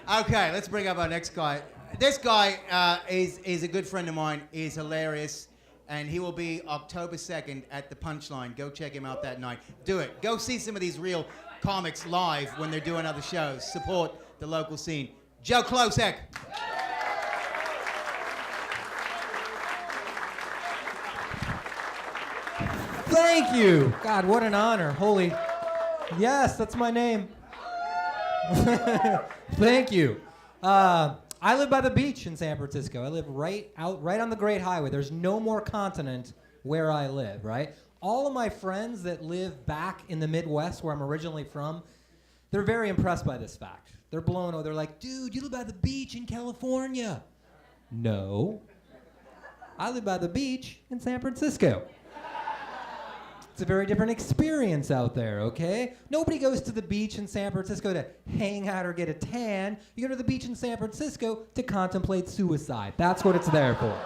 Okay, let's bring up our next guy. This guy is a good friend of mine. He's hilarious. And he will be October 2nd at the Punchline. Go check him out that night. Do it. Go see some of these real comics live when they're doing other shows. Support the local scene. Joe Klocek. Thank you. God, what an honor. Holy. Yes, that's my name. Thank you. I live by the beach in San Francisco. I live right on the Great Highway. There's no more continent where I live, right? All of my friends that live back in the Midwest where I'm originally from, they're very impressed by this fact. They're blown away. They're like, dude, you live by the beach in California. No. I live by the beach in San Francisco. It's a very different experience out there, okay? Nobody goes to the beach in San Francisco to hang out or get a tan. You go to the beach in San Francisco to contemplate suicide. That's what it's there for.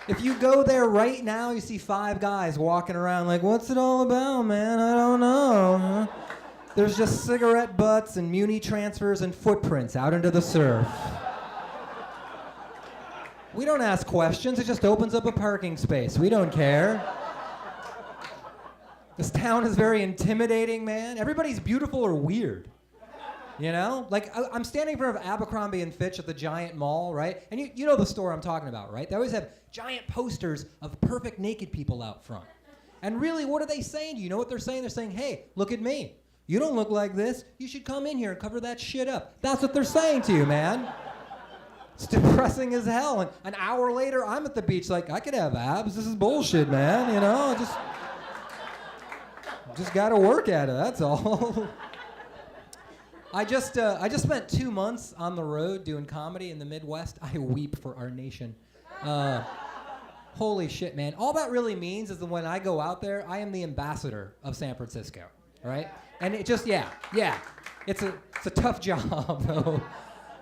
If you go there right now, you see 5 guys walking around like, what's it all about, man? I don't know. There's just cigarette butts and muni transfers and footprints out into the surf. We don't ask questions. It just opens up a parking space. We don't care. This town is very intimidating, man. Everybody's beautiful or weird. You know? Like, I'm standing in front of Abercrombie and Fitch at the Giant Mall, right? And you know the store I'm talking about, right? They always have giant posters of perfect naked people out front. And really, what are they saying? Do you know what they're saying? They're saying, hey, look at me. You don't look like this. You should come in here and cover that shit up. That's what they're saying to you, man. It's depressing as hell. And an hour later, I'm at the beach like, I could have abs. This is bullshit, man. You know, just got to work at it, that's all. I just spent 2 months on the road doing comedy in the Midwest. I weep for our nation. Holy shit, man. All that really means is that when I go out there, I am the ambassador of San Francisco, right? And it just, yeah. It's a tough job, though.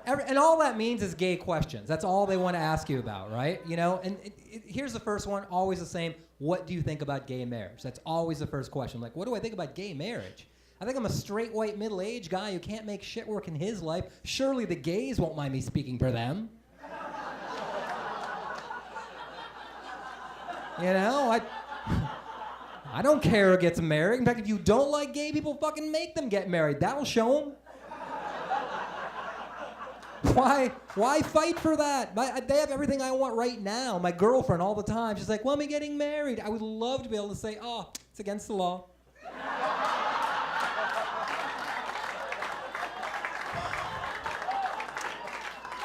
And all that means is gay questions. That's all they want to ask you about, right? You know, and here's the first one, always the same. What do you think about gay marriage? That's always the first question. Like, what do I think about gay marriage? I think I'm a straight, white, middle-aged guy who can't make shit work in his life. Surely the gays won't mind me speaking for them. You know, I don't care who gets married. In fact, if you don't like gay people, fucking make them get married. That'll show them. Why fight for that? They have everything I want right now. My girlfriend all the time, she's like, well, I'm getting married. I would love to be able to say, oh, it's against the law.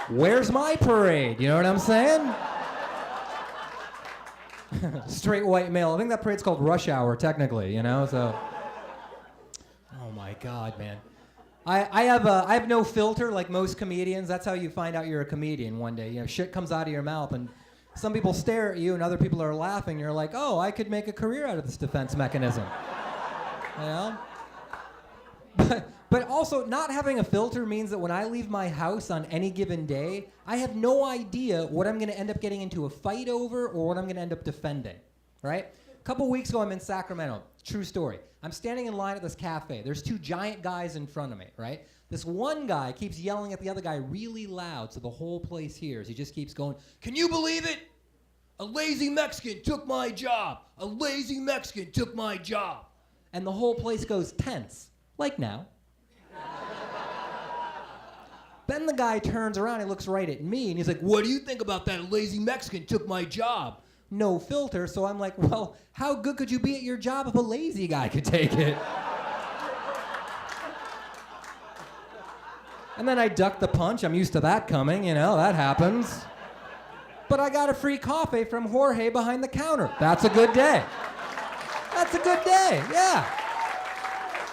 Where's my parade? You know what I'm saying? Straight white male. I think that parade's called Rush Hour, technically, you know, so. Oh my God, man. I have no filter like most comedians. That's how you find out you're a comedian one day. You know, shit comes out of your mouth and some people stare at you and other people are laughing. You're like, oh, I could make a career out of this defense mechanism. You know? But also, not having a filter means that when I leave my house on any given day, I have no idea what I'm going to end up getting into a fight over or what I'm going to end up defending, right? A couple weeks ago, I'm in Sacramento. True story. I'm standing in line at this cafe. There's 2 giant guys in front of me, right? This one guy keeps yelling at the other guy really loud so the whole place hears. He just keeps going, can you believe it? A lazy Mexican took my job. A lazy Mexican took my job. And the whole place goes tense, like now. Then the guy turns around and looks right at me and he's like, what do you think about that lazy Mexican took my job? No filter, so I'm like, well, how good could you be at your job if a lazy guy could take it? And then I ducked the punch. I'm used to that coming, you know, that happens. But I got a free coffee from Jorge behind the counter. That's a good day. That's a good day, yeah.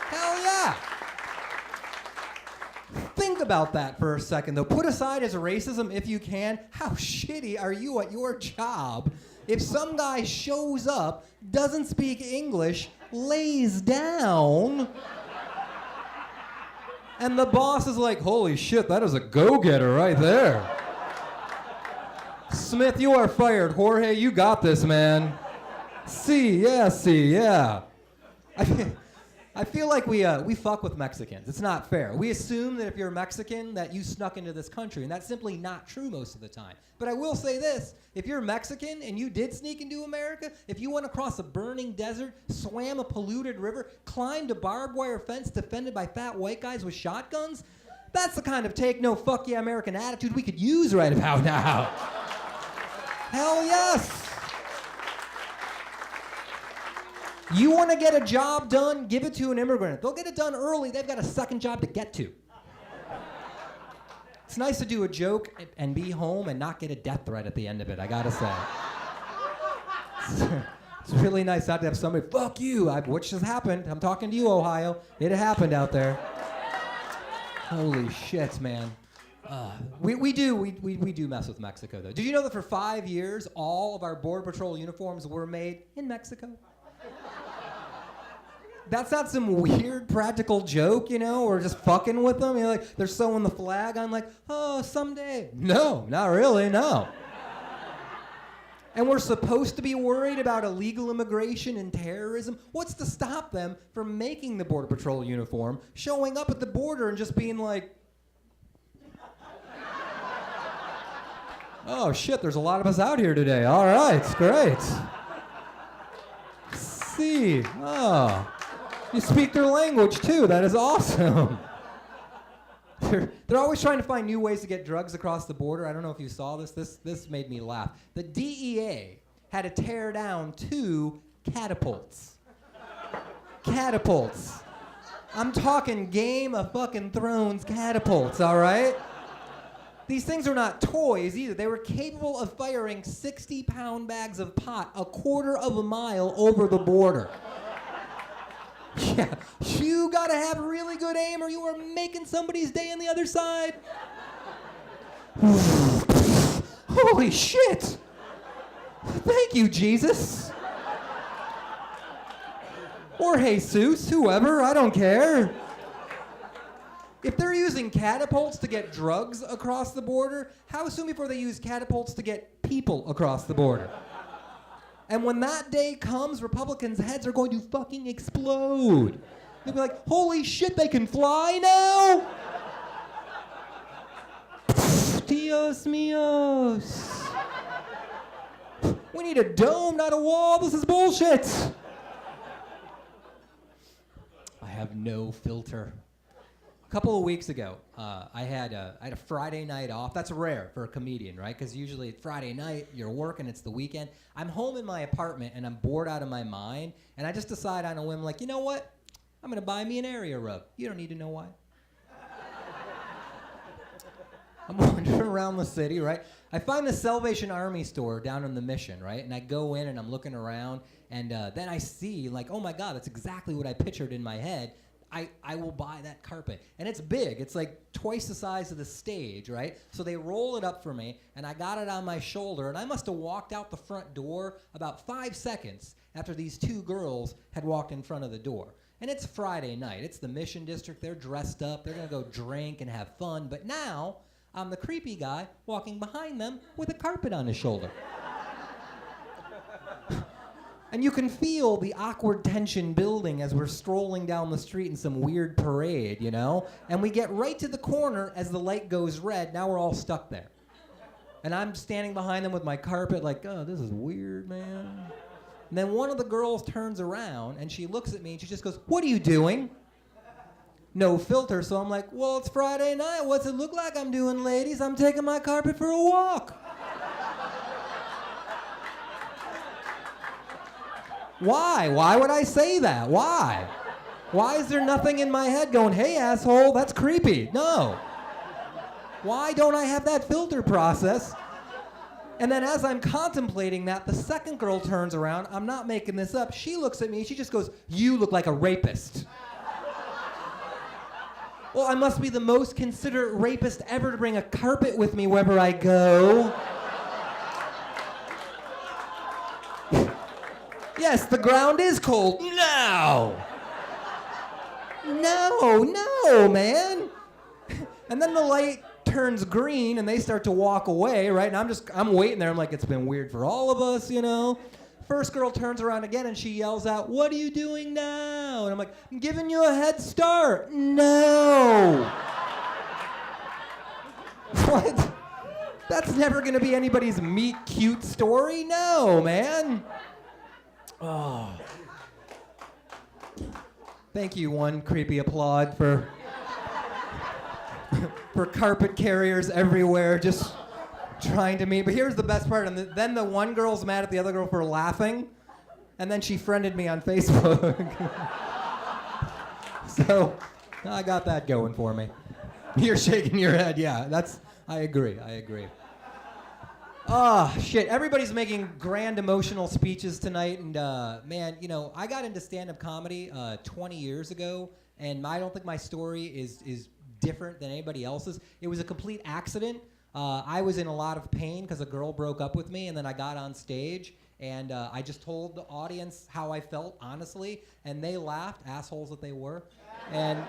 Hell yeah. Think about that for a second, though. Put aside his racism if you can. How shitty are you at your job if some guy shows up, doesn't speak English, lays down, and the boss is like, holy shit, that is a go-getter right there. Smith, you are fired. Jorge, you got this, man. See, yeah. I feel like we fuck with Mexicans. It's not fair. We assume that if you're Mexican that you snuck into this country, and that's simply not true most of the time. But I will say this, if you're Mexican and you did sneak into America, if you went across a burning desert, swam a polluted river, climbed a barbed wire fence defended by fat white guys with shotguns, that's the kind of take no fuck yeah American attitude we could use right about now. Hell yes. You want to get a job done, give it to an immigrant. They'll get it done early. They've got a second job to get to. It's nice to do a joke and be home and not get a death threat at the end of it, I gotta say. It's really nice not to have somebody, fuck you, which has happened. I'm talking to you, Ohio. It happened out there. Holy shit, man. We do mess with Mexico, though. Did you know that for 5 years, all of our Border Patrol uniforms were made in Mexico? That's not some weird practical joke, you know, or just fucking with them. You know, like they're sewing the flag. I'm like, oh, someday. No, not really, no. And we're supposed to be worried about illegal immigration and terrorism. What's to stop them from making the Border Patrol uniform, showing up at the border and just being like, oh shit, there's a lot of us out here today. All right, great. See, oh. You speak their language too. That is awesome. They're always trying to find new ways to get drugs across the border. I don't know if you saw this. This made me laugh. The DEA had to tear down 2 catapults. Catapults. I'm talking Game of fucking Thrones catapults, all right? These things are not toys either. They were capable of firing 60-pound bags of pot a quarter of a mile over the border. Yeah, you gotta have really good aim or you are making somebody's day on the other side. Holy shit! Thank you, Jesus. Or Jesus, whoever, I don't care. If they're using catapults to get drugs across the border, how soon before they use catapults to get people across the border? And when that day comes, Republicans' heads are going to fucking explode. They'll be like, holy shit, they can fly now? Dios míos. We need a dome, not a wall. This is bullshit. I have no filter. A couple of weeks ago, I had a Friday night off. That's rare for a comedian, right? Because usually Friday night, you're working, it's the weekend. I'm home in my apartment, and I'm bored out of my mind, and I just decide on a whim, like, you know what? I'm going to buy me an area rug. You don't need to know why. I'm wandering around the city, right? I find the Salvation Army store down in the Mission, right? And I go in, and I'm looking around, and then I see, like, oh, my God, that's exactly what I pictured in my head. I will buy that carpet. And it's big. It's like twice the size of the stage, right? So they roll it up for me, and I got it on my shoulder, and I must have walked out the front door about 5 seconds after these 2 girls had walked in front of the door. And it's Friday night. It's the Mission District. They're dressed up. They're going to go drink and have fun. But now I'm the creepy guy walking behind them with a carpet on his shoulder. And you can feel the awkward tension building as we're strolling down the street in some weird parade, you know? And we get right to the corner as the light goes red. Now we're all stuck there. And I'm standing behind them with my carpet like, oh, this is weird, man. And then one of the girls turns around and she looks at me and she just goes, what are you doing? No filter, so I'm like, well, it's Friday night. What's it look like I'm doing, ladies? I'm taking my carpet for a walk. Why? Why would I say that? Why? Why is there nothing in my head going, hey, asshole, that's creepy? No. Why don't I have that filter process? And then as I'm contemplating that, the second girl turns around. I'm not making this up. She looks at me. She just goes, you look like a rapist. Well, I must be the most considerate rapist ever to bring a carpet with me wherever I go. Yes, the ground is cold. No! No, man. And then the light turns green and they start to walk away, right? And I'm waiting there. I'm like, it's been weird for all of us, you know? First girl turns around again and she yells out, "What are you doing now?" And I'm like, "I'm giving you a head start." No. What? That's never gonna be anybody's meet cute story. No, man. Oh. Thank you, one creepy applaud for carpet carriers everywhere just trying to meet. But here's the best part. And then the one girl's mad at the other girl for laughing, and then she friended me on Facebook. So I got that going for me. You're shaking your head. Yeah, I agree. Shit. Everybody's making grand emotional speeches tonight. And, man, you know, I got into stand-up comedy 20 years ago, and I don't think my story is different than anybody else's. It was a complete accident. I was in a lot of pain because a girl broke up with me, and then I got on stage, and I just told the audience how I felt, honestly, and they laughed, assholes that they were. And...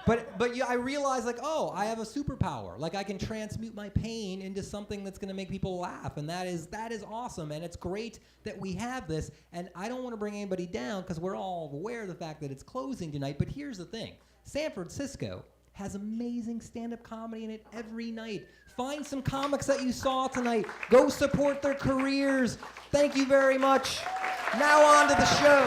But yeah, I realized, like, oh, I have a superpower. Like, I can transmute my pain into something that's going to make people laugh, and that is awesome, and it's great that we have this, and I don't want to bring anybody down because we're all aware of the fact that it's closing tonight, but here's the thing. San Francisco has amazing stand-up comedy in it every night. Find some comics that you saw tonight. Go support their careers. Thank you very much. Now on to the show.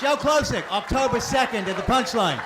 Joe Klocek, October 2nd at the Punchline.